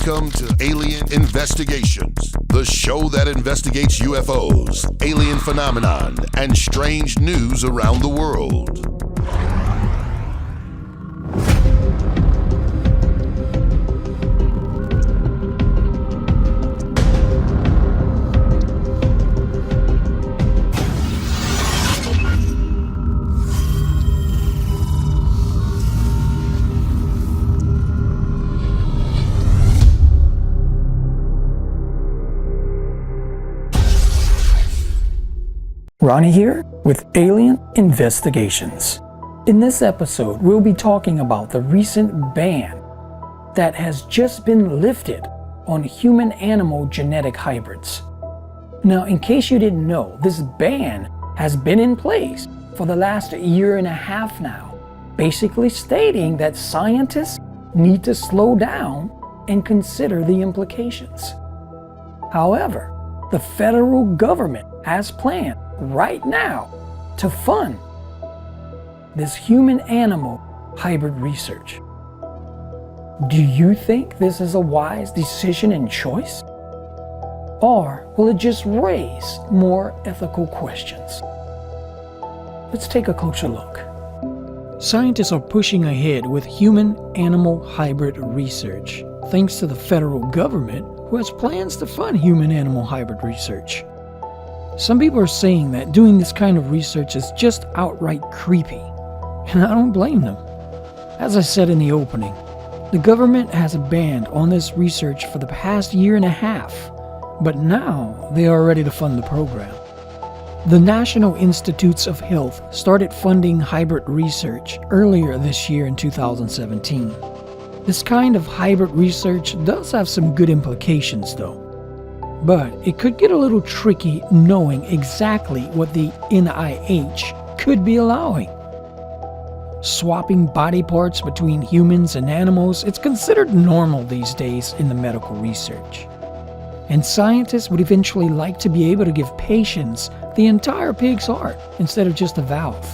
Welcome to Alien Investigations, the show that investigates UFOs, alien phenomenon, and strange news around the world. Ronnie here with Alien Investigations. In this episode, we'll be talking about the recent ban that has just been lifted on human-animal genetic hybrids. Now, in case you didn't know, this ban has been in place for the last year and a half now, basically stating that scientists need to slow down and consider the implications. However, the federal government has planned right now to fund this human-animal hybrid research. Do you think this is a wise decision and choice? Or will it just raise more ethical questions? Let's take a closer look. Scientists are pushing ahead with human-animal hybrid research, thanks to the federal government, who has plans to fund human-animal hybrid research. Some people are saying that doing this kind of research is just outright creepy, and I don't blame them. As I said in the opening, the government has a ban on this research for the past year and a half, but now they are ready to fund the program. The National Institutes of Health started funding hybrid research earlier this year in 2017. This kind of hybrid research does have some good implications though. But it could get a little tricky knowing exactly what the NIH could be allowing. Swapping body parts between humans and animals, it's considered normal these days in the medical research. And scientists would eventually like to be able to give patients the entire pig's heart instead of just a valve.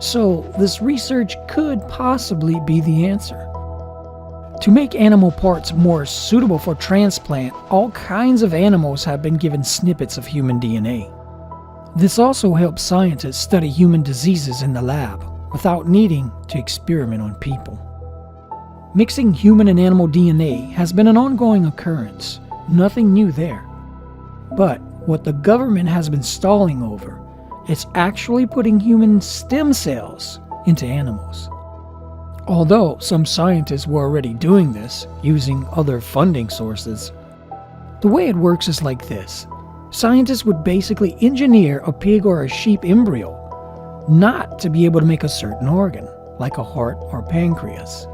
So this research could possibly be the answer. To make animal parts more suitable for transplant, all kinds of animals have been given snippets of human DNA. This also helps scientists study human diseases in the lab without needing to experiment on people. Mixing human and animal DNA has been an ongoing occurrence, nothing new there. But what the government has been stalling over is actually putting human stem cells into animals. Although some scientists were already doing this using other funding sources, the way it works is like this. Scientists would basically engineer a pig or a sheep embryo not to be able to make a certain organ, like a heart or pancreas.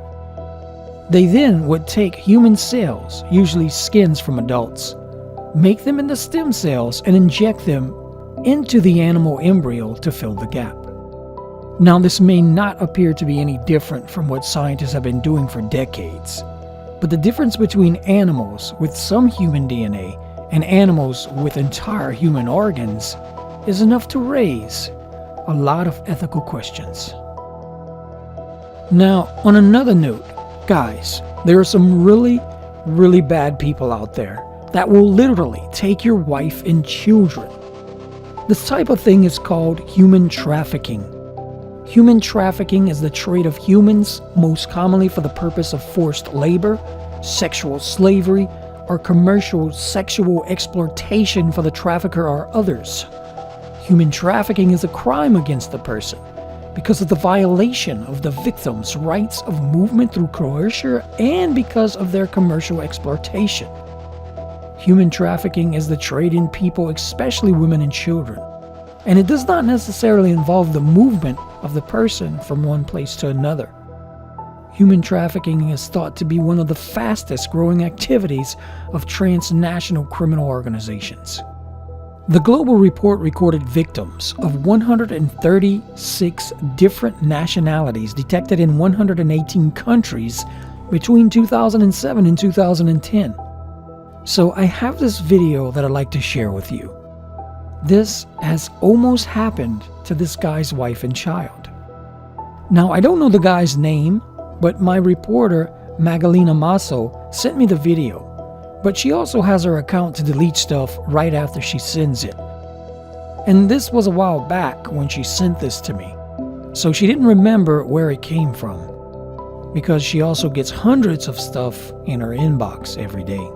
They then would take human cells, usually skins from adults, make them into stem cells and inject them into the animal embryo to fill the gap. Now, this may not appear to be any different from what scientists have been doing for decades, but the difference between animals with some human DNA and animals with entire human organs is enough to raise a lot of ethical questions. Now, on another note, guys, there are some really bad people out there that will literally take your wife and children. This type of thing is called human trafficking. Human trafficking is the trade of humans, most commonly for the purpose of forced labor, sexual slavery, or commercial sexual exploitation for the trafficker or others. Human trafficking is a crime against the person because of the violation of the victim's rights of movement through coercion and because of their commercial exploitation. Human trafficking is the trade in people, especially women and children. And it does not necessarily involve the movement of the person from one place to another. Human trafficking is thought to be one of the fastest growing activities of transnational criminal organizations. The Global Report recorded victims of 136 different nationalities detected in 118 countries between 2007 and 2010. So I have this video that I'd like to share with you. This has almost happened to this guy's wife and child. Now, I don't know the guy's name, but my reporter, Magalina Masso, sent me the video, but she also has her account to delete stuff right after she sends it. And this was a while back when she sent this to me, so she didn't remember where it came from, because she also gets hundreds of stuff in her inbox every day.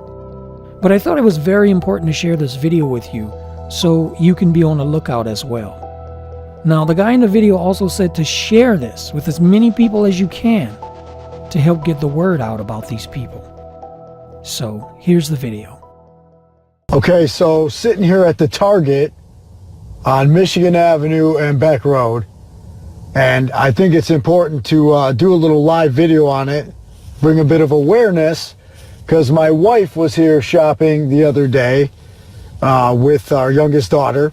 But I thought it was very important to share this video with you, so you can be on the lookout as well. Now, the guy in the video also said to share this with as many people as you can to help get the word out about these people. So, here's the video. Okay, so sitting here at the Target on Michigan Avenue and Beck Road, and I think it's important to do a little live video on it, bring a bit of awareness, because my wife was here shopping the other day with our youngest daughter,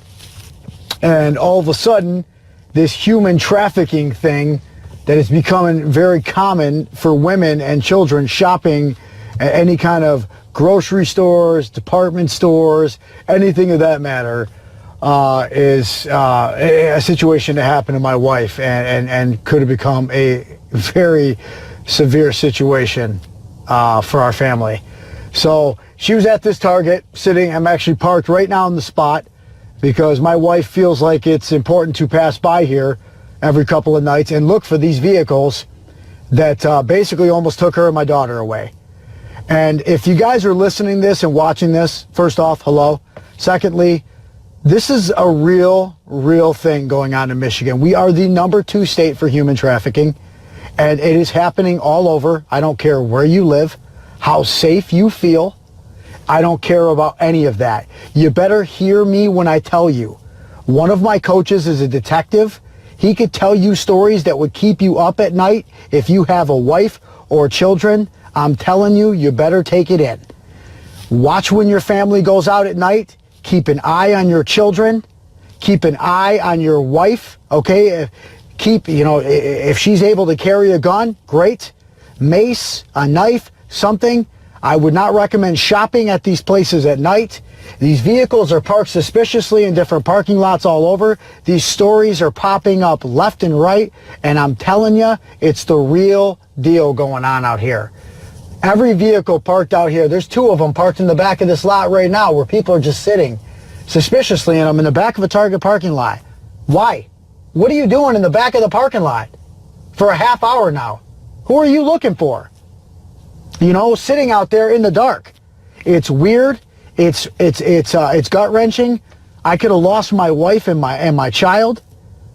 and all of a sudden this human trafficking thing that is becoming very common for women and children shopping at any kind of grocery stores, department stores, anything of that matter, is a situation that happened to my wife and could have become a very severe situation for our family. So she was at this Target sitting. I'm actually parked right now on the spot because my wife feels like it's important to pass by here every couple of nights and look for these vehicles that basically almost took her and my daughter away. And if you guys are listening to this and watching this, first off, hello. Secondly, this is a real thing going on in Michigan. We are the #2 state for human trafficking, and it is happening all over. I don't care where you live, how safe you feel. I don't care about any of that. You better hear me when I tell you. One of my coaches is a detective. He could tell you stories that would keep you up at night if you have a wife or children. I'm telling you, you better take it in. Watch when your family goes out at night. Keep an eye on your children. Keep an eye on your wife, okay? If she's able to carry a gun, great. Mace, a knife, something. I would not recommend shopping at these places at night. These vehicles are parked suspiciously in different parking lots all over. These stories are popping up left and right, and I'm telling you, it's the real deal going on out here. Every vehicle parked out here, there's 2 of them parked in the back of this lot right now where people are just sitting suspiciously in them in the back of a Target parking lot. Why? What are you doing in the back of the parking lot for a half hour now? Who are you looking for? Sitting out there in the dark. It's weird. It's gut-wrenching. I could have lost my wife and my child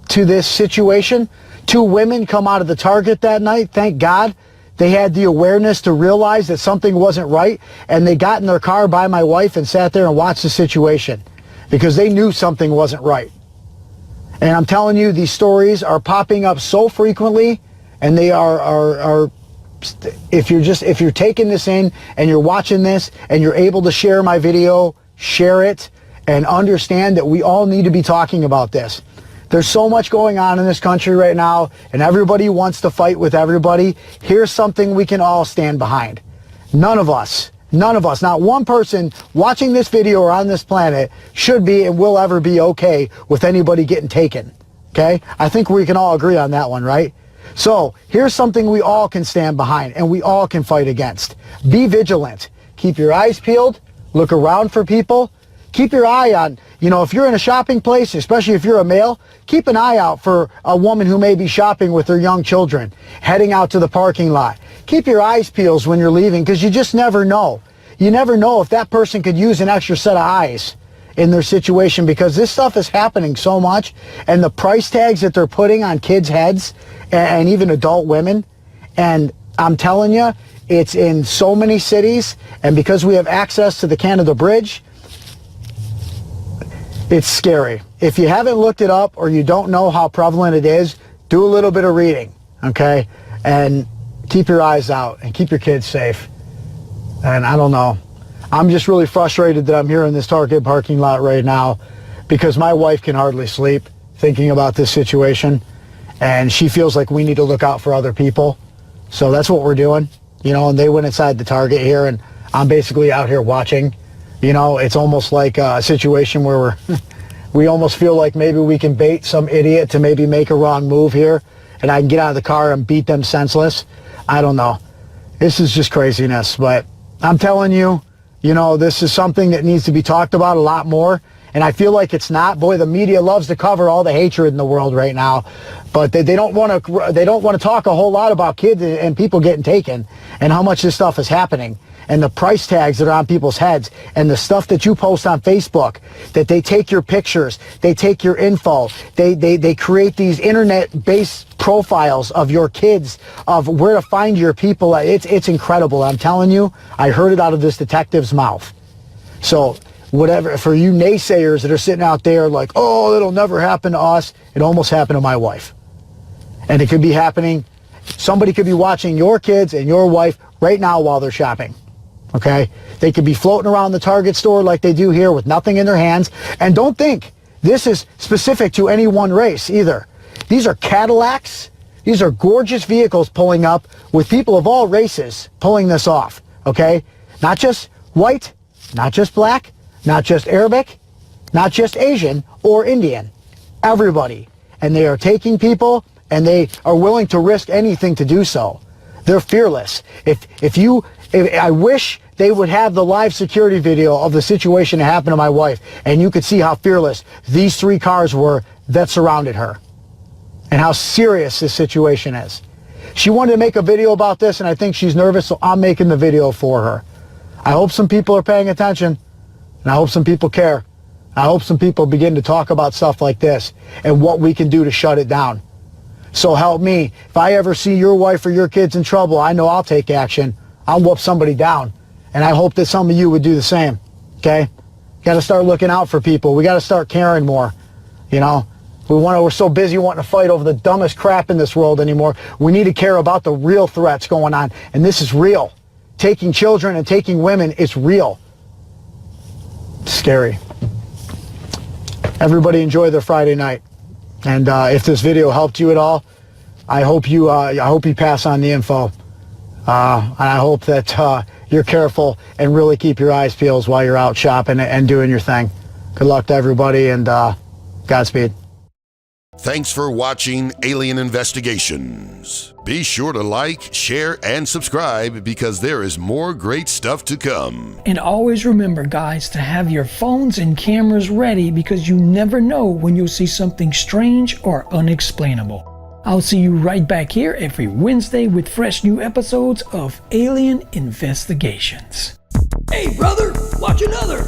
to this situation. 2 women come out of the Target that night. Thank God they had the awareness to realize that something wasn't right, and they got in their car by my wife and sat there and watched the situation because they knew something wasn't right. And I'm telling you, these stories are popping up so frequently, and they are if you're taking this in and you're watching this and you're able to share my video, share it and understand that we all need to be talking about this. There's so much going on in this country right now, and everybody wants to fight with everybody. Here's something we can all stand behind. None of us, not one person watching this video or on this planet should be and will ever be okay with anybody getting taken. Okay? I think we can all agree on that one, right? So here's something we all can stand behind and we all can fight against. Be vigilant. Keep your eyes peeled. Look around for people. Keep your eye on, if you're in a shopping place, especially if you're a male, keep an eye out for a woman who may be shopping with her young children, heading out to the parking lot. Keep your eyes peeled when you're leaving, because you just never know. You never know if that person could use an extra set of eyes in their situation, because this stuff is happening so much, and the price tags that they're putting on kids' heads and even adult women, and I'm telling you, it's in so many cities, and because we have access to the Canada Bridge, it's scary. If you haven't looked it up or you don't know how prevalent it is, do a little bit of reading, okay? And keep your eyes out and keep your kids safe. And I don't know. I'm just really frustrated that I'm here in this Target parking lot right now because my wife can hardly sleep thinking about this situation. And she feels like we need to look out for other people. So that's what we're doing. And they went inside the Target here, and I'm basically out here watching. It's almost like a situation where we almost feel like maybe we can bait some idiot to maybe make a wrong move here, and I can get out of the car and beat them senseless. I don't know. This is just craziness, but I'm telling you, you know, this is something that needs to be talked about a lot more. And I feel like it's not. Boy, the media loves to cover all the hatred in the world right now, but they don't want to talk a whole lot about kids and people getting taken and how much this stuff is happening and the price tags that are on people's heads and the stuff that you post on Facebook, that they take your pictures, they take your info, they create these internet-based profiles of your kids, of where to find your people. It's incredible. I'm telling you, I heard it out of this detective's mouth. So whatever, for you naysayers that are sitting out there like, oh, it'll never happen to us, it almost happened to my wife. And it could be happening, somebody could be watching your kids and your wife right now while they're shopping. Okay? They could be floating around the Target store like they do here with nothing in their hands. And don't think this is specific to any one race either. These are Cadillacs. These are gorgeous vehicles pulling up with people of all races pulling this off. Okay? Not just white, not just black, not just Arabic, not just Asian or Indian. Everybody. And they are taking people, and they are willing to risk anything to do so. They're fearless. I wish they would have the live security video of the situation that happened to my wife, and you could see how fearless these 3 cars were that surrounded her, and how serious this situation is. She wanted to make a video about this, and I think she's nervous, so I'm making the video for her. I hope some people are paying attention. And I hope some people care. I hope some people begin to talk about stuff like this and what we can do to shut it down. So help me. If I ever see your wife or your kids in trouble, I know I'll take action. I'll whoop somebody down. And I hope that some of you would do the same. Okay? Got to start looking out for people. We got to start caring more. You know? We're so busy wanting to fight over the dumbest crap in this world anymore. We need to care about the real threats going on. And this is real. Taking children and taking women, it's real. Scary. Everybody enjoy their Friday night, and if this video helped you at all, I hope you pass on the info, and I hope that you're careful and really keep your eyes peeled while you're out shopping and doing your thing. Good luck to everybody, and Godspeed. Thanks for watching Alien Investigations. Be sure to like, share, and subscribe because there is more great stuff to come. And always remember, guys, to have your phones and cameras ready because you never know when you'll see something strange or unexplainable. I'll see you right back here every Wednesday with fresh new episodes of Alien Investigations. Hey, brother, watch another!